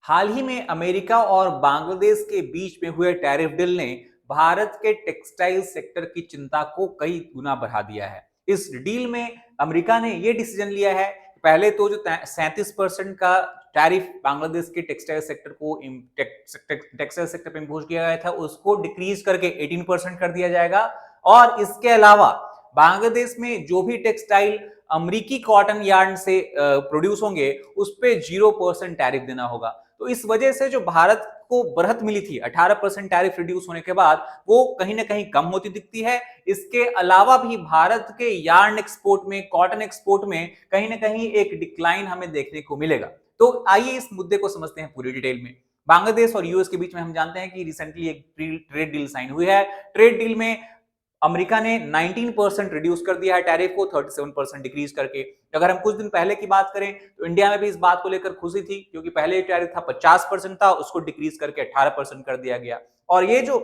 हाल ही में अमेरिका और बांग्लादेश के बीच में हुए टैरिफ डील ने भारत के टेक्सटाइल सेक्टर की चिंता को कई गुना बढ़ा दिया है। इस डील में अमेरिका ने यह डिसीजन लिया है कि पहले तो जो 37% का टैरिफ बांग्लादेश के टेक्सटाइल सेक्टर को टेक्सटाइल सेक्टर पे इम्पोज किया गया था उसको डिक्रीज करके 18% कर दिया जाएगा। और इसके अलावा बांग्लादेश में जो भी टेक्सटाइल अमरीकी कॉटन यार्न से प्रोड्यूस होंगे उस पर 0% टैरिफ देना होगा। तो इस वजह से जो भारत को बढ़त मिली थी 18% टैरिफ रिड्यूस होने के बाद वो कहीं ना कहीं कम होती दिखती है। इसके अलावा भी भारत के यार्न एक्सपोर्ट में, कॉटन एक्सपोर्ट में कहीं ना कहीं एक डिक्लाइन हमें देखने को मिलेगा। तो आइए इस मुद्दे को समझते हैं पूरी डिटेल में। बांग्लादेश और यूएस के बीच में हम जानते हैं कि रिसेंटली एक ट्रेड डील साइन हुई है। ट्रेड डील में अमेरिका ने 19% रिड्यूस कर दिया है टैरिफ को 37% डिक्रीज करके। अगर हम कुछ दिन पहले की बात करें तो इंडिया में भी इस बात को लेकर खुशी थी, क्योंकि पहले टैरिफ था 50% था, उसको डिक्रीज करके 18% कर दिया गया। और ये जो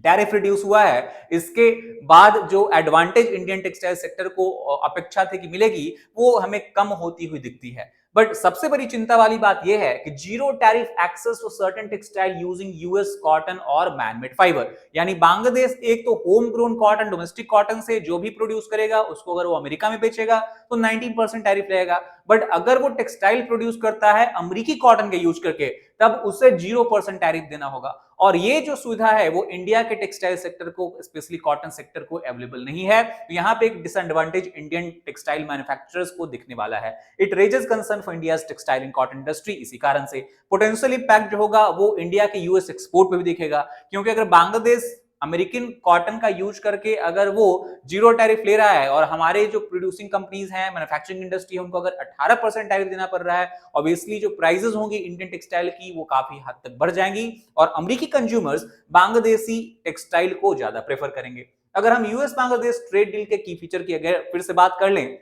टैरिफ रिड्यूस हुआ है इसके बाद जो एडवांटेज इंडियन टेक्सटाइल सेक्टर को अपेक्षा थी कि मिलेगी वो हमें कम होती हुई दिखती है। बट सबसे बड़ी चिंता वाली बात यह है कि zero tariff access to certain textile using US cotton और मैनमेड फाइबर, यानी बांग्लादेश एक तो home grown cotton, domestic cotton से जो भी प्रोड्यूस करेगा उसको अगर वो अमेरिका में बेचेगा तो 19% टैरिफ रहेगा। बट अगर वो टेक्सटाइल प्रोड्यूस करता है अमरीकी कॉटन के यूज करके तब उसे 0% टैरिफ देना होगा। और ये जो सुविधा है वो इंडिया के टेक्सटाइल सेक्टर को, स्पेशली कॉटन सेक्टर को अवेलेबल नहीं है। तो यहाँ पे एक डिसएडवांटेज इंडियन टेक्सटाइल मैन्युफैक्चरर्स को दिखने वाला है। It raises concern for India's textile and cotton industry. इसी कारण से पोटेंशियल इंपैक्ट जो होगा वो इंडिया के यूएस एक्सपोर्ट पे भी दिखेगा, क्योंकि अगर बांग्लादेश अमेरिकन कॉटन का यूज करके अगर वो जीरो टैरिफ ले रहा है और हमारे जो प्रोड्यूसिंग कंपनीज हैं, मैन्युफैक्चरिंग इंडस्ट्री है, उनको अगर 18% टैरिफ देना पड़ रहा है, ऑब्वियसली जो प्राइसेस होंगी इंडियन टेक्सटाइल की वो काफी हद तक बढ़ जाएंगी और अमेरिकी कंज्यूमर्स बांग्लादेशी टेक्सटाइल को ज्यादा प्रेफर करेंगे। अगर हम यूएस बांग्लादेश ट्रेड डील के की फीचर की अगर फिर से बात कर लें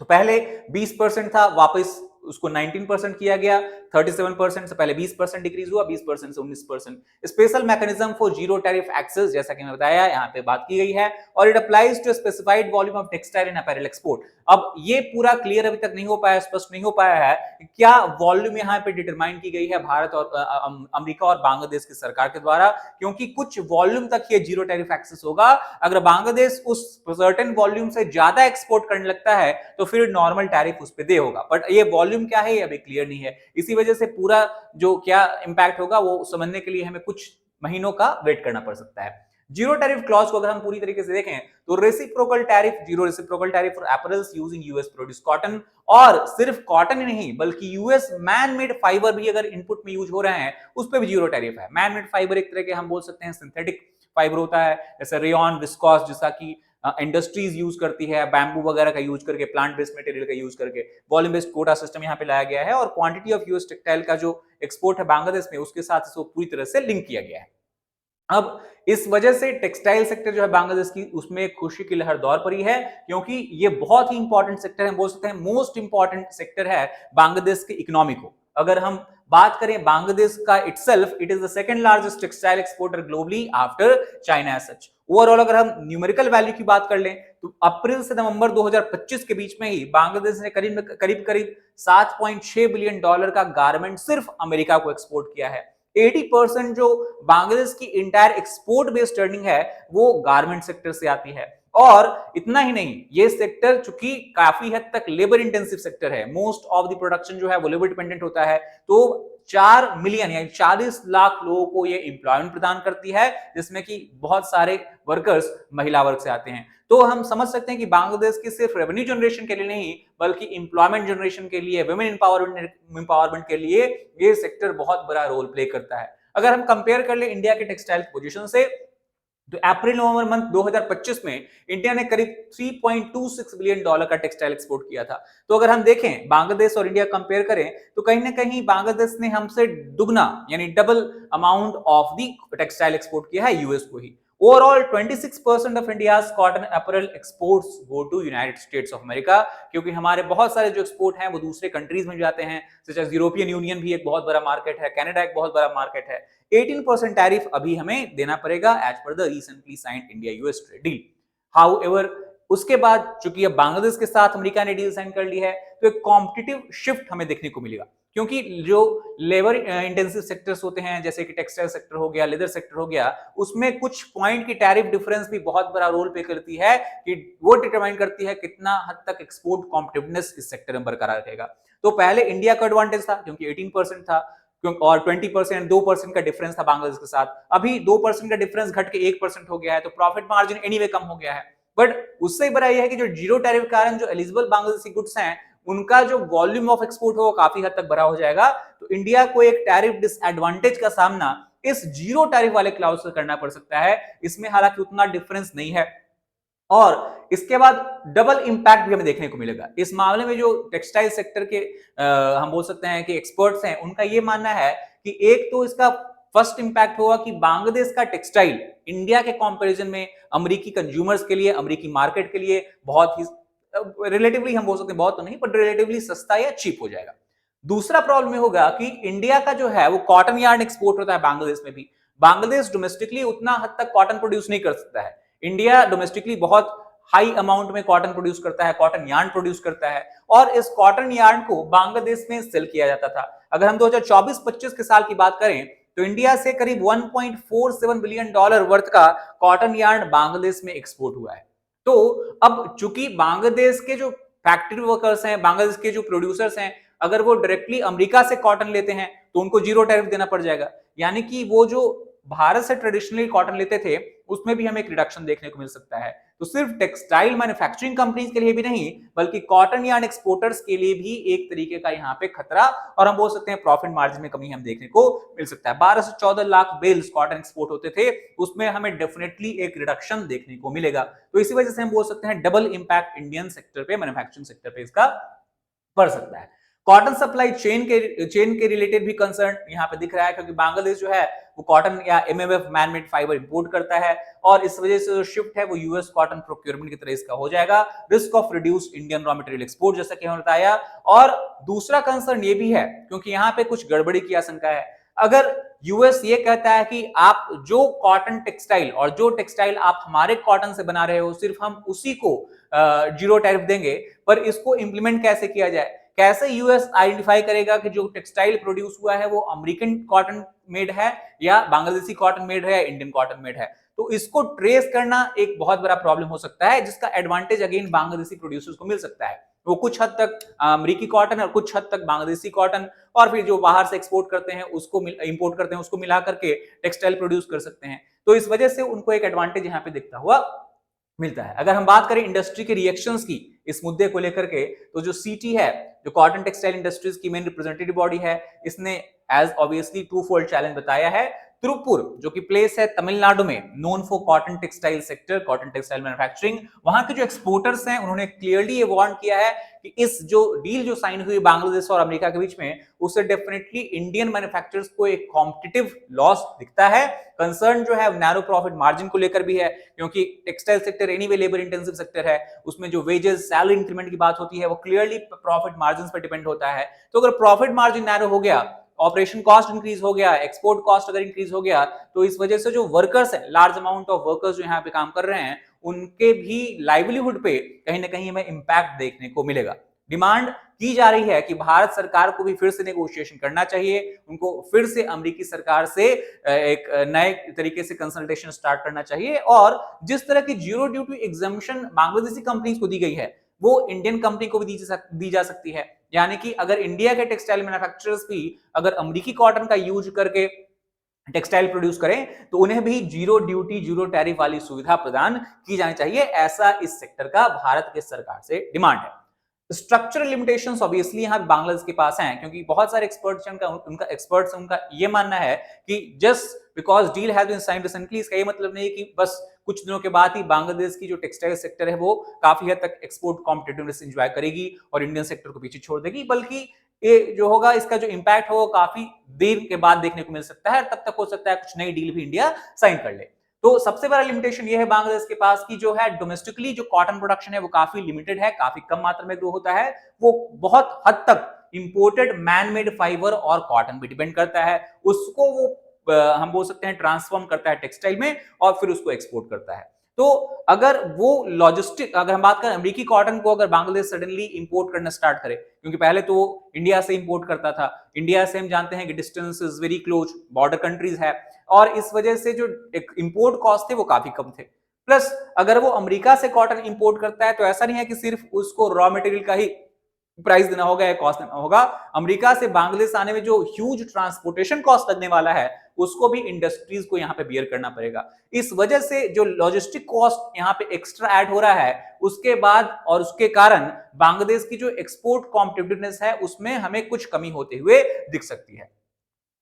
तो पहले 20% था, वापस उसको 19% किया गया। 37% से पहले 20% डिक्रीज हुआ, 20% से 19%। Special mechanism for zero tariff access, जैसा कि मैं बताया यहाँ पे बात की गई है, और it applies to specified volume of textile and apparel export. अब ये पूरा क्लियर अभी तक नहीं हो पाया, स्पष्ट नहीं हो पाया है कि क्या वॉल्यूम यहाँ पे डिटरमाइन की गई है भारत और अमेरिका और बांग्लादेश की सरकार के द्वारा, क्योंकि कुछ वॉल्यूम तक ये जीरो टैरिफ एक्सेस होगा। अगर बांग्लादेश उस सर्टेन वॉल्यूम से ज्यादा एक्सपोर्ट करने लगता है तो फिर नॉर्मल टैरिफ उस पर दे होगा, बट ये वॉल्यूम क्या है ये अभी क्लियर नहीं है। इसी वजह से पूरा जो क्या इंपैक्ट होगा वो समझने के लिए हमें कुछ महीनों का वेट करना पड़ सकता है। जीरो टैरिफ क्लॉज को अगर हम पूरी तरीके से देखें तो reciprocal tariff, zero reciprocal tariff for apparels using US produce cotton, और सिर्फ कॉटन ही नहीं बल्कि यूएस मैन मेड फाइबर भी अगर इनपुट में यूज हो रहे हैं उस पर भी जीरो टैरिफ है। मैन मेड फाइबर एक तरह के हम बोल सकते हैं सिंथेटिक फाइबर होता है, जैसे रेयन, विस्कोस, जैसा कि इंडस्ट्रीज यूज करती है, बैम्बू वगैरह का यूज करके, प्लांट बेस्ड मटेरियल का यूज करके। वॉल्यूम बेस्ड कोटा सिस्टम यहाँ पे लाया गया है और क्वांटिटी ऑफ यूएस टेक्सटाइल का जो एक्सपोर्ट है बांग्लादेश में उसके साथ इसको पूरी तरह से लिंक किया गया है। अब इस वजह से टेक्सटाइल सेक्टर जो है बांग्लादेश की उसमें खुशी की लहर दौर पड़ी है, क्योंकि ये बहुत ही इंपॉर्टेंट सेक्टर है, बोल सकते हैं मोस्ट इंपॉर्टेंट सेक्टर है बांग्लादेश की इकोनॉमी को। अगर हम बात करें बांग्लादेश का itself, it is the second largest textile exporter globally after China as such. Overall अगर हम न्यूमेरिकल वैल्यू की बात कर लें तो अप्रैल से नवंबर 2025 के बीच में ही बांग्लादेश ने करीब करीब 7.6 बिलियन डॉलर का गारमेंट सिर्फ अमेरिका को एक्सपोर्ट किया है। 80% जो बांग्लादेश की इंटायर एक्सपोर्ट बेस्ड अर्निंग है वो गारमेंट सेक्टर से आती है। और इतना ही नहीं, ये सेक्टर चूंकि काफी हद तक लेबर इंटेंसिव सेक्टर है, मोस्ट ऑफ द प्रोडक्शन जो है वो लेबर डिपेंडेंट होता है, तो 4 मिलियन यानी 40 लाख लोगों को ये एम्प्लॉयमेंट प्रदान करती है, जिसमें कि बहुत सारे वर्कर्स महिला वर्ग से आते हैं। तो हम समझ सकते हैं कि बांग्लादेश की सिर्फ रेवेन्यू जनरेशन के लिए नहीं बल्कि एम्प्लॉयमेंट जनरेशन के लिए, वुमेन एम्पावरमेंट के लिए ये सेक्टर बहुत बड़ा रोल प्ले करता है। अगर हम कंपेयर कर ले इंडिया के टेक्सटाइल पोजीशन से तो अप्रैल नवंबर मंथ 2025 में इंडिया ने करीब 3.26 बिलियन डॉलर का टेक्सटाइल एक्सपोर्ट किया था। तो अगर हम देखें बांग्लादेश और इंडिया कंपेयर करें तो कहीं ना कहीं बांग्लादेश ने हमसे दुगना यानी double amount of the textile export किया है यूएस को ही। Overall 26% of India's cotton apparel exports go to United States of America, क्योंकि हमारे बहुत सारे जो एक्सपोर्ट हैं वो दूसरे कंट्रीज में जाते हैं, जैसे यूरोपियन यूनियन भी एक बहुत बड़ा मार्केट है, कनाडा एक बहुत बड़ा मार्केट है। 18% टैरिफ अभी हमें देना पड़ेगा as per the recently signed India US trade deal. However उसके बाद चूंकि अब बांग्लादेश के साथ अमेरिका ने डील साइन कर ली है तो एक कॉम्पिटिटिव शिफ्ट हमें देखने को मिलेगा। क्योंकि जो लेबर इंटेंसिव सेक्टर्स होते हैं जैसे कि टेक्सटाइल सेक्टर हो गया, लेदर सेक्टर हो गया, उसमें कुछ पॉइंट की टैरिफ डिफरेंस भी बहुत बड़ा रोल प्ले करती है कि वो डिटरमाइन करती है कितना हद तक एक्सपोर्ट कॉम्पिटिटिवनेस इस सेक्टर में बरकरार रहेगा। तो पहले इंडिया का एडवांटेज था क्योंकि 18% था और 20% 2% का डिफरेंस था बांग्लादेश के साथ। अभी 2% का डिफरेंस घट के 1% हो गया है, तो प्रॉफिट मार्जिन एनीवे कम हो गया है। बट उससे बड़ा यह है कि जो जीरो टैरिफ के कारण जो एलिजिबल बांग्लादेशी गुड्स हैं उनका जो वॉल्यूम ऑफ एक्सपोर्ट हो वो काफी हद तक बड़ा हो जाएगा। तो इंडिया को एक टैरिफ डिसएडवांटेज का सामना इस जीरो टैरिफ वाले क्लाउज से करना पड़ सकता है। इसमें हालांकि उतना डिफरेंस नहीं है और इसके बाद डबल इंपैक्ट भी हमें देखने को मिलेगा। इस मामले में जो टेक्सटाइल सेक्टर के हम बोल सकते हैं कि एक्सपर्ट्स हैं, उनका ये मानना है कि एक तो इसका फर्स्ट इंपैक्ट होगा कि बांग्लादेश का टेक्सटाइल इंडिया के कंपैरिजन में अमेरिकी कंज्यूमर्स के लिए, अमेरिकी मार्केट के लिए बहुत ही रिलेटिवली, हम बोल सकते हैं बहुत तो नहीं पर रिलेटिवली सस्ता या चीप हो जाएगा। दूसरा प्रॉब्लम होगा कि इंडिया का जो है वो कॉटन यार्न एक्सपोर्ट होता है बांग्लादेश में भी। बांग्लादेश डोमेस्टिकली उतना हद तक कॉटन प्रोड्यूस नहीं कर सकता है। इंडिया डोमेस्टिकली बहुत हाई अमाउंट में कॉटन प्रोड्यूस करता है, कॉटन यार्न प्रोड्यूस करता है और इस कॉटन यार्न को बांग्लादेश में सेल किया जाता था। अगर हम 2024-25 के साल की बात करें तो इंडिया से करीब 1.47 बिलियन डॉलर वर्थ का कॉटन यार्न बांग्लादेश में एक्सपोर्ट हुआ है। तो अब चूंकि बांग्लादेश के जो फैक्ट्री वर्कर्स हैं, बांग्लादेश के जो प्रोड्यूसर्स हैं, अगर वो डायरेक्टली अमेरिका से कॉटन लेते हैं तो उनको जीरो टैरिफ देना पड़ जाएगा। यानी कि वो जो भारत से ट्रेडिशनली कॉटन लेते थे उसमें भी हमें एक रिडक्शन देखने को मिल सकता है। तो सिर्फ टेक्सटाइल मैन्युफैक्चरिंग कंपनीज के लिए भी नहीं बल्कि कॉटन यार्न एक्सपोर्टर्स के लिए भी एक तरीके का यहाँ पे खतरा और हम बोल सकते हैं प्रॉफिट मार्जिन में कमी हम देखने को मिल सकता है। 12 से 14 लाख बेल्स कॉटन एक्सपोर्ट होते थे, उसमें हमें डेफिनेटली एक रिडक्शन देखने को मिलेगा। तो इसी वजह से हम बोल सकते हैं डबल इंपैक्ट इंडियन सेक्टर पे, मैन्युफैक्चरिंग सेक्टर पे इसका पड़ सकता है। कॉटन सप्लाई चेन के रिलेटेड भी कंसर्न यहाँ पे दिख रहा है क्योंकि बांग्लादेश जो है वो कॉटन या एमएमएफ मैनमेड फाइबर इंपोर्ट करता है और इस वजह से जो शिफ्ट है वो यूएस कॉटन प्रोक्योरमेंट की तरह इसका हो जाएगा। Risk of reduce Indian raw material export जैसा कि हमने बताया। और दूसरा कंसर्न ये भी है क्योंकि यहाँ पे कुछ गड़बड़ी की आशंका है। अगर यूएस ये कहता है कि आप जो कॉटन टेक्सटाइल और जो टेक्सटाइल आप हमारे कॉटन से बना रहे हो सिर्फ हम उसी को जीरो टैरिफ देंगे, पर इसको इंप्लीमेंट कैसे किया जाए, कैसे यूएस आइडेंटिफाई करेगा कि जो टेक्सटाइल प्रोड्यूस हुआ है वो अमेरिकन कॉटन मेड है या बांग्लादेशी कॉटन मेड है या इंडियन कॉटन मेड है। तो इसको ट्रेस करना एक बहुत बड़ा प्रॉब्लम हो सकता है जिसका एडवांटेज अगेन बांग्लादेशी प्रोड्यूसर्स को मिल सकता है। वो कुछ हद तक अमेरिकी कॉटन और कुछ हद तक बांग्लादेशी कॉटन और फिर जो बाहर से एक्सपोर्ट करते हैं उसको इंपोर्ट करते हैं उसको मिला करके टेक्सटाइल प्रोड्यूस कर सकते हैं। तो इस वजह से उनको एक एडवांटेज यहाँ पे दिखता हुआ मिलता है। अगर हम बात करें इंडस्ट्री के रिएक्शंस की इस मुद्दे को लेकर के तो जो सीटी है, जो कॉटन टेक्सटाइल इंडस्ट्रीज की मेन रिप्रेजेंटेटिव बॉडी है, इसने as obviously two fold challenge बताया है। तिरुपुर जो कि प्लेस है तमिलनाडु में, known for cotton textile sector, cotton textile manufacturing, वहां के जो एक्सपोर्टर्स हैं उन्होंने क्लियरली ये वार्न किया है कि इस जो डील जो साइन हुई बांग्लादेश और अमेरिका के बीच में उससे डेफिनेटली इंडियन मैन्युफैक्चरर्स को एक कॉम्पिटिटिव लॉस दिखता है। कंसर्न जो है नैरो प्रॉफिट मार्जिन को लेकर भी है क्योंकि textile sector anyway labour intensive sector है, उसमें जो वेजेस सैलरी इंक्रीमेंट की बात होती है वो क्लियरली प्रॉफिट मार्जिन पर डिपेंड होता है। तो अगर प्रॉफिट मार्जिन नैरो हो गया, ऑपरेशन कॉस्ट इंक्रीज हो गया, एक्सपोर्ट कॉस्ट अगर इंक्रीज हो गया तो इस वजह से जो वर्कर्स हैं, लार्ज अमाउंट ऑफ वर्कर्स जो यहाँ पे काम कर रहे हैं उनके भी लाइवलीहुड पे कहीं ना कहीं हमें इंपैक्ट देखने को मिलेगा। डिमांड की जा रही है कि भारत सरकार को भी फिर से नेगोशिएशन करना चाहिए, उनको फिर से अमेरिकी सरकार से एक नए तरीके से कंसल्टेशन स्टार्ट करना चाहिए और जिस तरह की zero duty exemption Bangladeshi companies को दी गई है वो इंडियन कंपनी को भी दी जा सकती है। यानी कि अगर इंडिया के टेक्सटाइल मैन्युफैक्चरर्स भी अगर अमेरिकी कॉटन का यूज करके टेक्सटाइल प्रोड्यूस करें तो उन्हें भी जीरो ड्यूटी जीरो टैरिफ वाली सुविधा प्रदान की जानी चाहिए, ऐसा इस सेक्टर का भारत के सरकार से डिमांड है। स्ट्रक्चरल लिमिटेशंस ऑब्वियसली यहां बांग्लादेश के पास हैं क्योंकि बहुत सारे एक्सपर्ट्स उनका ये मानना है कि just because deal has been signed recently इसका ये मतलब नहीं कि बस कुछ दिनों के बाद ही बांग्लादेश की जो टेक्सटाइल सेक्टर है वो काफी हद तक एक्सपोर्ट कॉम्पिटिटिवनेस एंजॉय करेगी और इंडियन सेक्टर को पीछे छोड़ देगी, बल्कि ये जो होगा इसका जो इंपैक्ट होगा काफी देर के बाद देखने को मिल सकता है। तब तक हो सकता है कुछ नई डील भी इंडिया साइन कर ले। तो सबसे बड़ा लिमिटेशन ये है बांग्लादेश के पास की जो है डोमेस्टिकली जो कॉटन प्रोडक्शन है वो काफी लिमिटेड है, काफी कम मात्रा में ग्रो होता है, वो बहुत हद तक इंपोर्टेड मैनमेड फाइबर और कॉटन पे डिपेंड करता है, उसको वो हम बोल सकते हैं ट्रांसफॉर्म करता है टेक्सटाइल में और फिर उसको एक्सपोर्ट करता है। तो अगर वो लॉजिस्टिक, अगर हम बात करें अमेरिकी कॉटन को, अगर बांग्लादेश सडनली इंपोर्ट करना स्टार्ट करे, क्योंकि पहले तो इंडिया से इंपोर्ट करता था, इंडिया से हम जानते हैं कि distance is very close, border countries है, और इस वजह से जो इंपोर्ट कॉस्ट थे वो काफी कम थे। प्लस अगर वो अमेरिका से कॉटन इंपोर्ट करता है तो ऐसा नहीं है कि सिर्फ उसको रॉ मटेरियल का ही प्राइस देना होगा या कॉस्ट देना होगा, अमेरिका से बांग्लादेश आने में जो ह्यूज ट्रांसपोर्टेशन कॉस्ट लगने वाला है उसको भी इंडस्ट्रीज को यहां पे बियर करना पड़ेगा। इस वजह से जो लॉजिस्टिक कॉस्ट यहां पे एक्स्ट्रा ऐड हो रहा है, उसके बाद और उसके कारण बांग्लादेश की जो एक्सपोर्ट कॉम्पिटिटिवनेस है उसमें हमें कुछ कमी होते हुए दिख सकती है।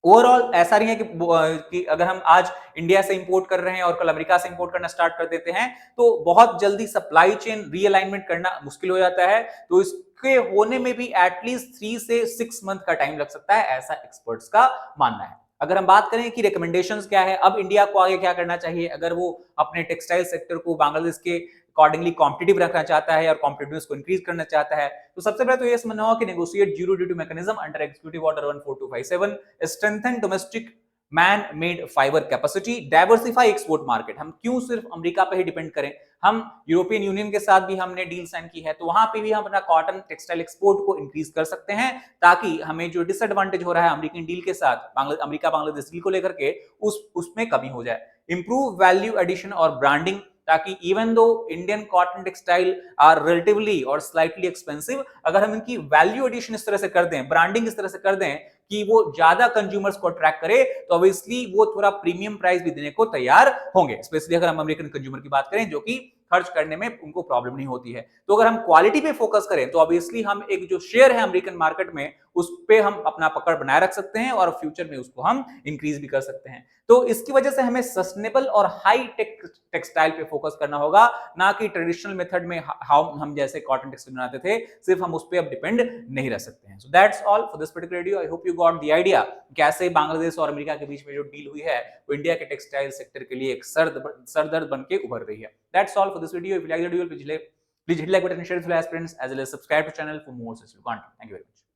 ओवरऑल ऐसा नहीं है कि अगर हम आज इंडिया से इंपोर्ट कर रहे हैं और कल अमेरिका से इंपोर्ट करना स्टार्ट कर देते हैं तो बहुत जल्दी सप्लाई चेन रीअलाइनमेंट करना मुश्किल हो जाता है। तो इसके होने में भी एटलीस्ट 3 से 6 मंथ का टाइम लग सकता है, ऐसा एक्सपर्ट्स का मानना है। अगर हम बात करें कि रिकमेंडेशंस क्या है, अब इंडिया को आगे क्या करना चाहिए अगर वो अपने टेक्सटाइल सेक्टर को बांग्लादेश के अकॉर्डिंगली कॉम्पिटिटिव रखना चाहता है और कॉम्पिटिटिवनेस को इंक्रीज करना चाहता है, तो सबसे पहले तो ये समझना होगा कि negotiate zero duty mechanism under executive order 14257, strengthen domestic man made fibre capacity, diversify export market. हम क्यों सिर्फ अमेरिका पे ही डिपेंड करें, हम यूरोपियन यूनियन के साथ भी हमने डील साइन की है, तो वहां पे भी हम अपना कॉटन टेक्सटाइल एक्सपोर्ट को इंक्रीज कर सकते हैं, ताकि हमें जो डिसएडवांटेज हो रहा है अमेरिकन डील के साथ, अमेरिका बांग्लादेश डील को लेकर के, उसमें कमी हो जाए। इंप्रूव वैल्यू एडिशन और ब्रांडिंग, ताकि even though Indian cotton textile are relatively और स्लाइटली एक्सपेंसिव, अगर हम इनकी वैल्यू एडिशन इस तरह से कर दें, ब्रांडिंग इस तरह से कर दें कि वो ज्यादा कंज्यूमर्स को अट्रैक्ट करे, तो ऑब्वियसली वो थोड़ा प्रीमियम प्राइस भी देने को तैयार होंगे, स्पेशली अगर हम अमेरिकन कंज्यूमर की बात करें जो कि खर्च करने में उनको प्रॉब्लम नहीं होती है। तो अगर हम क्वालिटी पे फोकस करें तो ऑब्वियसली हम एक जो शेयर है अमेरिकन मार्केट में उस पे हम अपना पकड़ बनाए रख सकते हैं और फ्यूचर में उसको हम इंक्रीज भी कर सकते हैं। तो इसकी वजह से हमें सस्टेनेबल और हाई टेक टेक्सटाइल पे फोकस करना होगा, ना कि ट्रेडिशनल मेथड में हाउ हम जैसे कॉटन टेक्सटाइल बनाते थे सिर्फ हम उस पे अब डिपेंड नहीं रह सकते हैं। So that's all for this particular video. I hope you got the idea कैसे बांग्लादेश और अमेरिका के बीच में जो डील हुई है वो इंडिया के टेक्सटाइल सेक्टर के लिए एक सरदर्द बन के उभर रही है। That's all for this video. If you like the video, please hit like button and share it with your friends as well as subscribe to the channel for more such content. Thank you very much.